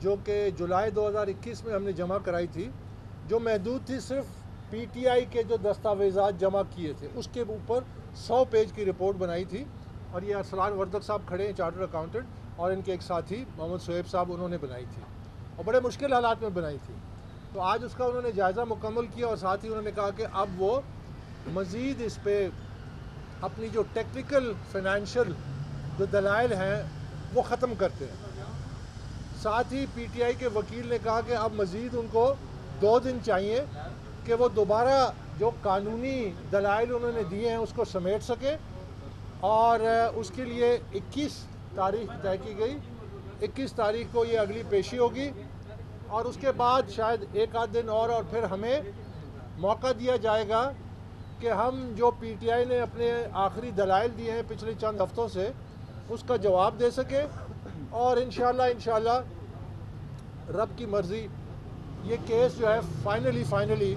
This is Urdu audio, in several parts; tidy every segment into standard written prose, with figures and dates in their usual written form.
جو کہ جولائی 2021 میں ہم نے جمع کرائی تھی، جو محدود تھی صرف پی ٹی آئی کے جو دستاویزات جمع کیے تھے اس کے اوپر 100 پیج کی رپورٹ بنائی تھی، اور یہ ارسلان وردک صاحب کھڑے ہیں چارٹر اکاؤنٹنٹ، اور ان کے ایک ساتھی محمد شعیب صاحب، انہوں نے بنائی تھی اور بڑے مشکل حالات میں بنائی تھی. تو آج اس کا انہوں نے جائزہ مکمل کیا، اور ساتھ ہی انہوں نے کہا کہ اب وہ مزید اس پہ اپنی جو ٹیکنیکل فائنینشیل جو دلائل ہیں وہ ختم کرتے ہیں. ساتھ ہی پی ٹی آئی کے وکیل نے کہا کہ اب مزید ان کو 2 دن چاہیے کہ وہ دوبارہ جو قانونی دلائل انہوں نے دیے ہیں اس کو سمیٹ سکیں، اور اس کے لیے 21 تاریخ طے کی گئی. 21 تاریخ کو یہ اگلی پیشی ہوگی، اور اس کے بعد شاید ایک آدھ دن اور پھر ہمیں موقع دیا جائے گا کہ ہم جو پی ٹی آئی نے اپنے آخری دلائل دیے ہیں پچھلے چند ہفتوں سے اس کا جواب دے سکیں، اور انشاءاللہ رب کی مرضی یہ کیس جو ہے فائنلی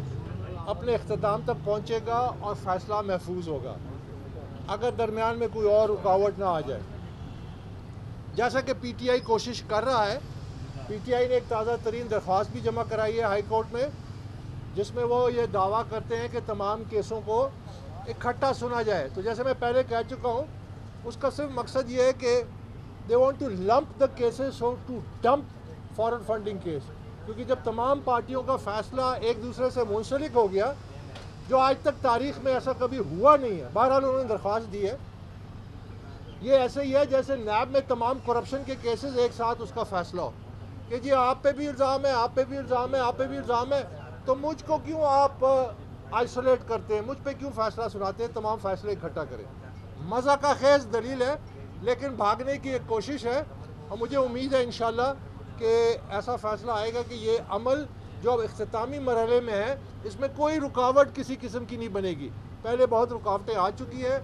اپنے اختتام تک پہنچے گا اور فیصلہ محفوظ ہوگا، اگر درمیان میں کوئی اور رکاوٹ نہ آ جائے. جیسا کہ پی ٹی آئی کوشش کر رہا ہے، پی ٹی آئی نے ایک تازہ ترین درخواست بھی جمع کرائی ہے ہائی کورٹ میں، جس میں وہ یہ دعویٰ کرتے ہیں کہ تمام کیسوں کو اکٹھا سنا جائے. تو جیسے میں پہلے کہہ چکا ہوں، اس کا صرف مقصد یہ ہے کہ they want to lump the cases so to dump foreign funding case، کیونکہ جب تمام پارٹیوں کا فیصلہ ایک دوسرے سے منسلک ہو گیا، جو آج تک تاریخ میں ایسا کبھی ہوا نہیں ہے. بہرحال انہوں نے درخواست دی ہے. یہ ایسے ہی ہے جیسے نیب میں تمام کرپشن کے کیسز ایک ساتھ اس کا فیصلہ ہو کہ جی آپ پہ بھی الزام ہے، آپ پہ بھی الزام ہے، آپ پہ بھی الزام ہے، تو مجھ کو کیوں آپ آئسولیٹ کرتے ہیں، مجھ پہ کیوں فیصلہ سناتے ہیں، تمام فیصلے اکٹھا کریں. مزہ کا خیز دلیل ہے، لیکن بھاگنے کی ایک کوشش ہے، اور مجھے امید ہے انشاءاللہ کہ ایسا فیصلہ آئے گا کہ یہ عمل جو اب اختتامی مرحلے میں ہے اس میں کوئی رکاوٹ کسی قسم کی نہیں بنے گی. پہلے بہت رکاوٹیں آ چکی ہیں،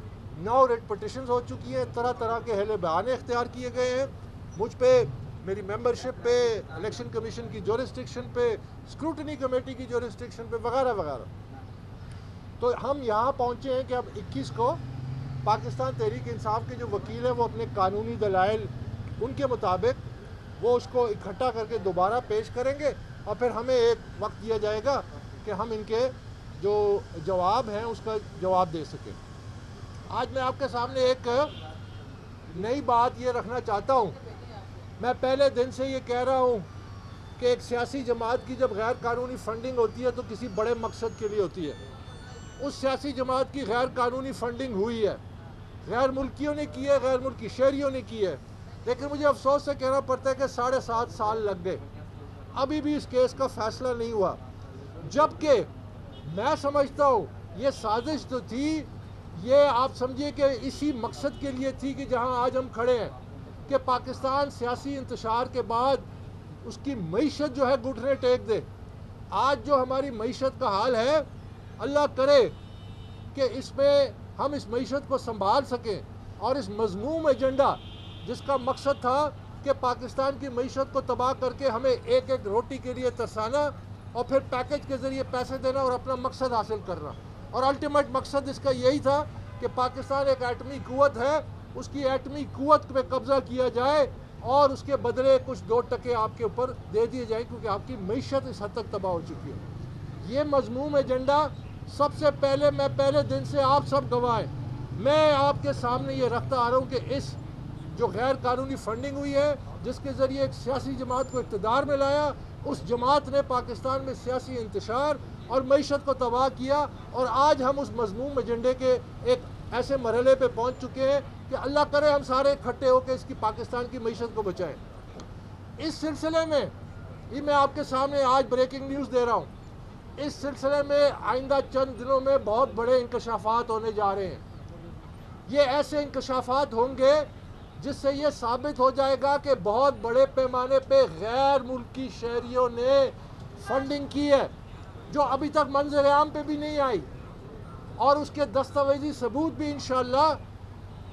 9 ریٹ پٹیشنز ہو چکی ہیں، طرح طرح کے اہل بیان اختیار کیے گئے ہیں مجھ پہ، میری ممبرشپ پہ، الیکشن کمیشن کی جورسڈکشن پہ، اسکروٹنی کمیٹی کی جورسڈکشن پہ، وغیرہ وغیرہ. تو ہم یہاں پہنچے ہیں کہ اب 21 کو پاکستان تحریک انصاف کے جو وکیل ہیں وہ اپنے قانونی دلائل ان کے مطابق وہ اس کو اکٹھا کر کے دوبارہ پیش کریں گے، اور پھر ہمیں ایک وقت دیا جائے گا کہ ہم ان کے جو جواب ہیں اس کا جواب دے سکیں. آج میں آپ کے سامنے ایک نئی بات یہ رکھنا چاہتا ہوں. میں پہلے دن سے یہ کہہ رہا ہوں کہ ایک سیاسی جماعت کی جب غیر قانونی فنڈنگ ہوتی ہے تو کسی بڑے مقصد کے لیے ہوتی ہے. اس سیاسی جماعت کی غیر قانونی فنڈنگ ہوئی ہے، غیر ملکیوں نے کی ہے، غیر ملکی شہریوں نے کی ہے، لیکن مجھے افسوس سے کہنا پڑتا ہے کہ 7.5 سال لگ گئے، ابھی بھی اس کیس کا فیصلہ نہیں ہوا. جبکہ میں سمجھتا ہوں یہ سازش تو تھی، یہ آپ سمجھیے کہ اسی مقصد کے لیے تھی کہ جہاں آج ہم کھڑے ہیں کہ پاکستان سیاسی انتشار کے بعد اس کی معیشت جو ہے گھٹنے ٹیک دے. آج جو ہماری معیشت کا حال ہے، اللہ کرے کہ اس میں ہم اس معیشت کو سنبھال سکیں، اور اس مذموم ایجنڈا جس کا مقصد تھا کہ پاکستان کی معیشت کو تباہ کر کے ہمیں ایک ایک روٹی کے لیے ترسانا اور پھر پیکج کے ذریعے پیسے دینا اور اپنا مقصد حاصل کرنا، اور الٹیمیٹ مقصد اس کا یہی تھا کہ پاکستان ایک ایٹمی قوت ہے، اس کی ایٹمی قوت پہ قبضہ کیا جائے اور اس کے بدلے کچھ 2% آپ کے اوپر دے دیے جائیں، کیونکہ آپ کی معیشت اس حد تک تباہ ہو چکی ہے. یہ مذموم ایجنڈا سب سے پہلے میں پہلے دن سے آپ سب گواہ ہیں، میں آپ کے سامنے یہ رکھتا آ رہا ہوں کہ اس جو غیر قانونی فنڈنگ ہوئی ہے جس کے ذریعے ایک سیاسی جماعت کو اقتدار میں لایا، اس جماعت نے پاکستان میں سیاسی انتشار اور معیشت کو تباہ کیا، اور آج ہم اس مذموم ایجنڈے کے ایک ایسے مرحلے پہ پہنچ چکے ہیں کہ اللہ کرے ہم سارے اکٹھے ہو کے اس کی پاکستان کی معیشت کو بچائیں. اس سلسلے میں یہ میں آپ کے سامنے آج بریکنگ نیوز دے رہا ہوں، اس سلسلے میں آئندہ چند دنوں میں بہت بڑے انکشافات ہونے جا رہے ہیں. یہ ایسے انکشافات ہوں گے جس سے یہ ثابت ہو جائے گا کہ بہت بڑے پیمانے پہ غیر ملکی شہریوں نے فنڈنگ کی ہے جو ابھی تک منظر عام پہ بھی نہیں آئی، اور اس کے دستاویزی ثبوت بھی انشاءاللہ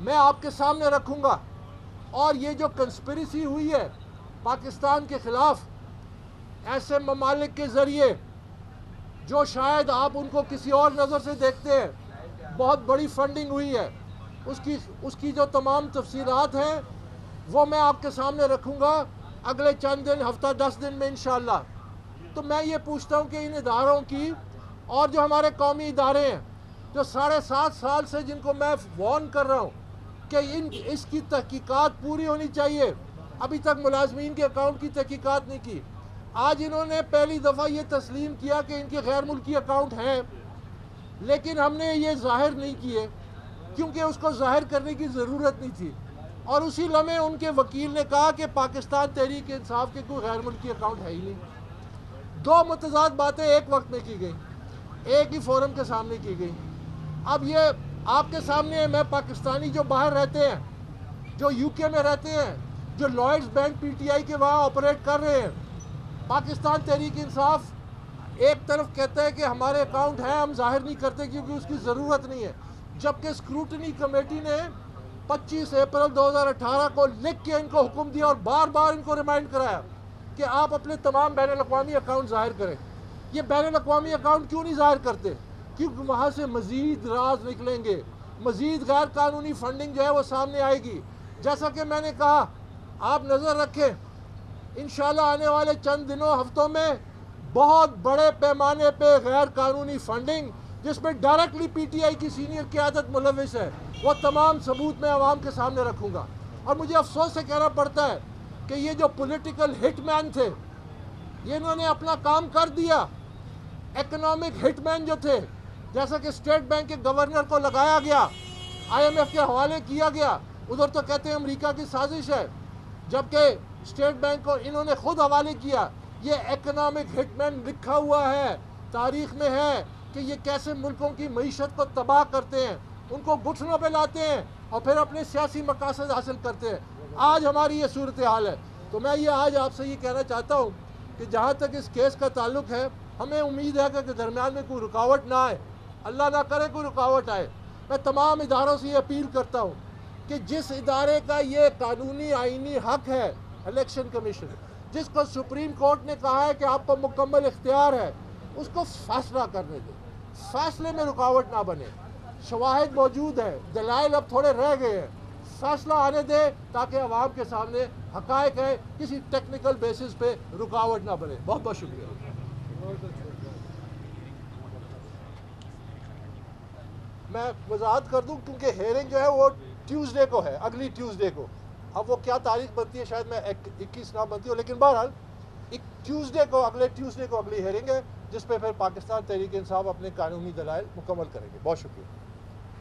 میں آپ کے سامنے رکھوں گا. اور یہ جو کنسپریسی ہوئی ہے پاکستان کے خلاف ایسے ممالک کے ذریعے جو شاید آپ ان کو کسی اور نظر سے دیکھتے ہیں، بہت بڑی فنڈنگ ہوئی ہے، اس کی جو تمام تفصیلات ہیں وہ میں آپ کے سامنے رکھوں گا. اگلے چند دن ہفتہ 10 دن میں انشاءاللہ. تو میں یہ پوچھتا ہوں کہ ان اداروں کی اور جو ہمارے قومی ادارے ہیں جو 7.5 سال سے جن کو میں وارن کر رہا ہوں کہ اس کی تحقیقات پوری ہونی چاہیے، ابھی تک ملازمین کے اکاؤنٹ کی تحقیقات نہیں کی. آج انہوں نے پہلی دفعہ یہ تسلیم کیا کہ ان کے غیر ملکی اکاؤنٹ ہیں، لیکن ہم نے یہ ظاہر نہیں کیے کیونکہ اس کو ظاہر کرنے کی ضرورت نہیں تھی. اور اسی لمحے ان کے وکیل نے کہا کہ پاکستان تحریک انصاف کے کوئی غیر ملکی اکاؤنٹ ہے ہی نہیں. دو متضاد باتیں ایک وقت میں کی گئیں، ایک ہی فورم کے سامنے کی گئی. اب یہ آپ کے سامنے ہے، میں پاکستانی جو باہر رہتے ہیں، جو یو کے میں رہتے ہیں، جو لائڈز بینک پی ٹی آئی کے وہاں آپریٹ کر رہے ہیں، پاکستان تحریک انصاف ایک طرف کہتا ہے کہ ہمارے اکاؤنٹ ہیں، ہم ظاہر نہیں کرتے کیونکہ اس کی ضرورت نہیں ہے، جبکہ اسکروٹنی کمیٹی نے 25 اپریل 2018 کو لکھ کے ان کو حکم دیا اور بار بار ان کو ریمائنڈ کرایا کہ آپ اپنے تمام بین الاقوامی اکاؤنٹ ظاہر کریں. یہ بین الاقوامی اکاؤنٹ کیوں نہیں ظاہر کرتے؟ کیونکہ وہاں سے مزید راز نکلیں گے، مزید غیر قانونی فنڈنگ جو ہے وہ سامنے آئے گی. جیسا کہ میں نے کہا، آپ نظر رکھیں، انشاءاللہ آنے والے چند دنوں ہفتوں میں بہت بڑے پیمانے پہ غیر قانونی فنڈنگ جس میں ڈائریکٹلی پی ٹی آئی کی سینئر قیادت ملوث ہے، وہ تمام ثبوت میں عوام کے سامنے رکھوں گا. اور مجھے افسوس سے کہنا پڑتا ہے کہ یہ جو پولیٹیکل ہٹ مین تھے، یہ انہوں نے اپنا کام کر دیا. اکنامک ہٹ مین جو تھے، جیسا کہ اسٹیٹ بینک کے گورنر کو لگایا گیا، آئی ایم ایف کے حوالے کیا گیا، ادھر تو کہتے ہیں امریکہ کی سازش ہے، جبکہ اسٹیٹ بینک کو انہوں نے خود حوالے کیا. یہ اکنامک ہٹ مین لکھا ہوا ہے، تاریخ میں ہے کہ یہ کیسے ملکوں کی معیشت کو تباہ کرتے ہیں، ان کو گھٹنوں پہ لاتے ہیں اور پھر اپنے سیاسی مقاصد حاصل کرتے ہیں. آج ہماری یہ صورتحال ہے. تو میں یہ آج آپ سے یہ کہنا چاہتا ہوں کہ جہاں تک اس کیس کا تعلق ہے، ہمیں امید ہے کہ درمیان میں کوئی رکاوٹ نہ آئے، اللہ نہ کرے کوئی رکاوٹ آئے. میں تمام اداروں سے یہ اپیل کرتا ہوں کہ جس ادارے کا یہ قانونی آئینی حق ہے، الیکشن کمیشن، جس کو سپریم کورٹ نے کہا ہے کہ آپ کو مکمل اختیار ہے، اس کو فیصلہ کرنے دیں، فیصلے میں رکاوٹ نہ بنے. شواہد موجود ہیں، دلائل اب تھوڑے رہ گئے ہیں، فیصلہ آنے دیں تاکہ عوام کے سامنے حقائق ہے، کسی ٹیکنیکل بیسس پہ رکاوٹ نہ بنے. بہت بہت شکریہ. میں وضاحت کر دوں کیونکہ ہیئرنگ جو ہے وہ ٹیوزڈے کو ہے، اگلی ٹیوزڈے کو. اب وہ کیا تاریخ بنتی ہے، شاید میں 21 نہ بنتی ہو، لیکن بہرحال ٹیوزڈے کو، اگلے ٹیوزڈے کو اگلی ہیئرنگ ہے جس پہ پھر پاکستان تحریک انصاف اپنے قانونی دلائل مکمل کریں گے. بہت شکریہ.